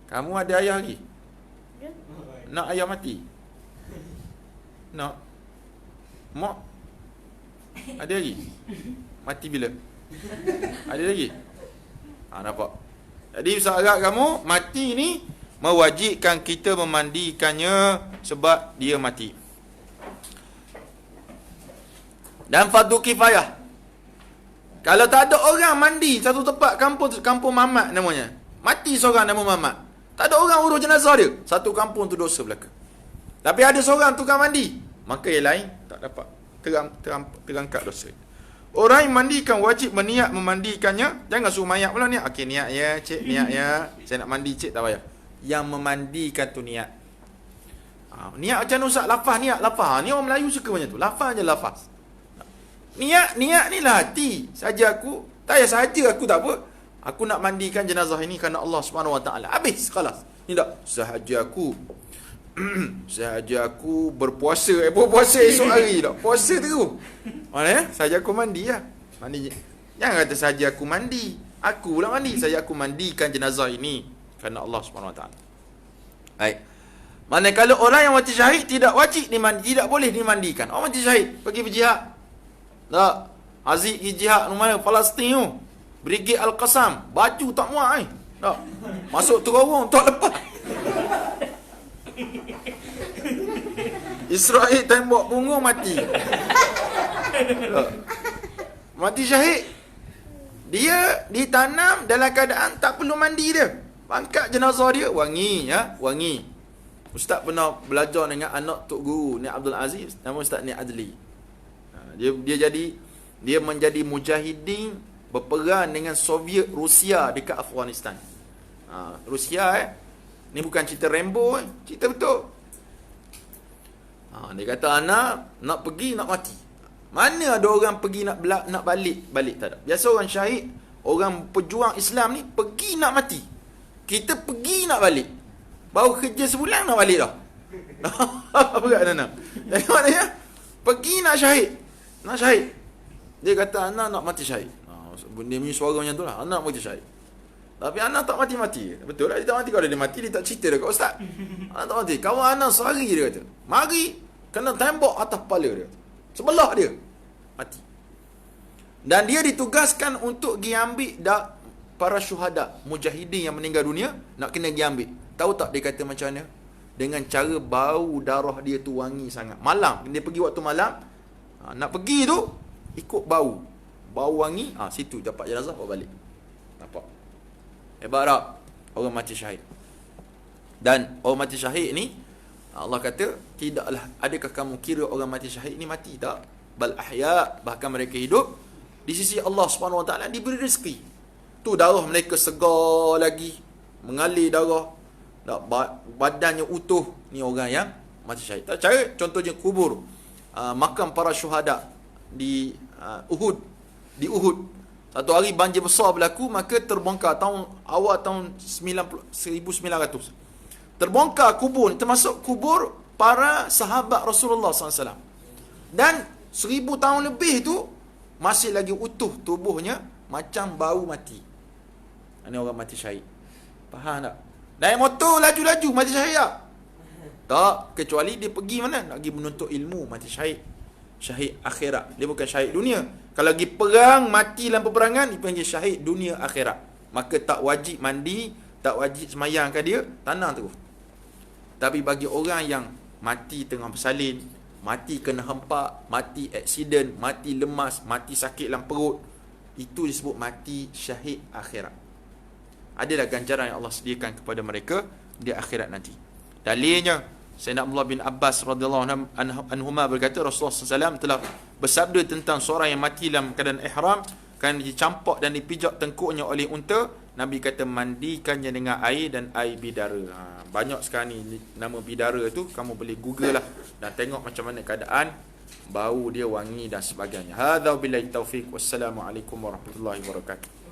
Kamu ada ayah lagi? Nak ayah mati? Nak? Mak? Ada lagi? Mati bila? Ada lagi? Nampak? Jadi Ustaz harap kamu mati ni mewajibkan kita memandikannya sebab dia mati. Dan fardu kifayah. Kalau tak ada orang mandi satu tempat, kampung Mamat namanya. Mati seorang nama Mamat. Tak ada orang urus jenazah dia. Satu kampung tu dosa belaka. Tapi ada seorang tukang mandi, maka yang lain tak dapat terangkat dosa. Orang yang mandikan wajib berniat memandikannya. Jangan suruh mayat pula niat. Okey, niat ya, cik, niat ya. Saya nak mandi, cik, tak payah. Yang memandikan tu niat. Niat macam mana Ustaz? Lafaz, niat, lafaz. Ni orang Melayu suka macam tu. Lafaz je lafaz. Niat ni lah hati. Saja aku, tak payah saja aku tak apa. Aku nak mandikan jenazah ini kerana Allah Subhanahu Wa Taala. Habis, khalas. Ni tak, sahaja aku berpuasa. Berpuasa esok hari tak. Puasa terus. Mana ya? Saja aku mandi lah. Mandi. Jangan kata saja aku mandi. Aku pula mandi. Saja aku mandikan jenazah ini kerana Allah Subhanahu Wa Taala. Baik. Manakala orang yang mati syahid tidak wajib dimandi, tidak boleh dimandikan. Orang mati syahid pergi berjihad. Tak. Aziz pergi jihad mana? Palestin tu. Brigade Al-Qassam. Baju tak muat Tak. Masuk terowong tak lepas. Israel tembok punggung mati. Mati syahid. Dia ditanam dalam keadaan tak perlu mandi dia. Pangkat jenazah dia wangi ya, wangi. Ustaz pernah belajar dengan anak tok guru Ni Abdul Aziz, nama Ustaz Ni Adli. Dia menjadi mujahidin berperang dengan Soviet Rusia dekat Afghanistan. Rusia ni bukan cerita Rambo cerita betul. Dia kata anak nak pergi nak mati. Mana ada orang pergi nak balik tak ada. Biasa orang syahid, orang pejuang Islam ni pergi nak mati. Kita pergi nak balik. Baru kerja sebulan nak balik dah. Apa kat Nana? Jadi maknanya pergi nak syahid. Nak syahid. Dia kata anak nak mati syahid. Dia punya suara macam tu lah. Anak mati syahid. Tapi anak tak mati-mati. Betul lah, dia tak mati. Kalau dia mati, dia tak cerita dekat ustaz. Anak tak mati. Kawan anak sehari dia kata. Mari, kena tembok atas kepala dia. Sebelah dia. Mati. Dan dia ditugaskan untuk pergi ambil para syuhada, mujahidin yang meninggal dunia, nak kena pergi ambil. Tahu tak dia kata macam mana? Dengan cara bau darah dia tu wangi sangat. Malam, dia pergi waktu malam, nak pergi tu, ikut bau. Bau wangi, situ dapat jenazah, bawa balik. Nampak? Hebat tak? Orang mati syahid. Dan orang mati syahid ni, Allah kata, tidaklah, adakah kamu kira orang mati syahid ni mati? Tak. Bal ahya, bahkan mereka hidup di sisi Allah Subhanahu Wa Taala, diberi rezeki. Tu darah mereka segar lagi, mengalir darah, badannya utuh. Ni orang yang mati syahid. Tak cara, contohnya kubur, makam para syuhada di Uhud. Di Uhud, satu hari banjir besar berlaku, maka terbongkar awal tahun 1900. Terbongkar kubur, termasuk kubur para sahabat Rasulullah SAW. Dan 1000 tahun lebih tu masih lagi utuh tubuhnya, macam bau mati. Ini orang mati syahid. Faham tak? Naik motor laju-laju mati syahid tak? Tak, kecuali dia pergi mana? Nak pergi menuntut ilmu, mati syahid. Syahid akhirat. Dia bukan syahid dunia. Kalau pergi perang, mati dalam peperangan, dipanggil syahid dunia akhirat. Maka tak wajib mandi, tak wajib semayang kat dia, tanah terus. Tapi bagi orang yang mati tengah bersalin, mati kena hempak, mati aksiden, mati lemas, mati sakit dalam perut, itu disebut mati syahid akhirat. Adalah ganjaran yang Allah sediakan kepada mereka di akhirat nanti. Dalilnya, Sayyidina Abdullah bin Abbas radhiyallahu anhuma berkata, Rasulullah SAW telah bersabda tentang seorang yang mati dalam keadaan ihram, kerana dicampak dan dipijak tengkuknya oleh unta. Nabi kata, mandikannya dengan air dan air bidara. Banyak sekarang ni nama bidara tu, kamu boleh google lah dan tengok macam mana keadaan, bau dia wangi dan sebagainya. Hadza billahi taufik. Wassalamualaikum warahmatullahi wabarakatuh.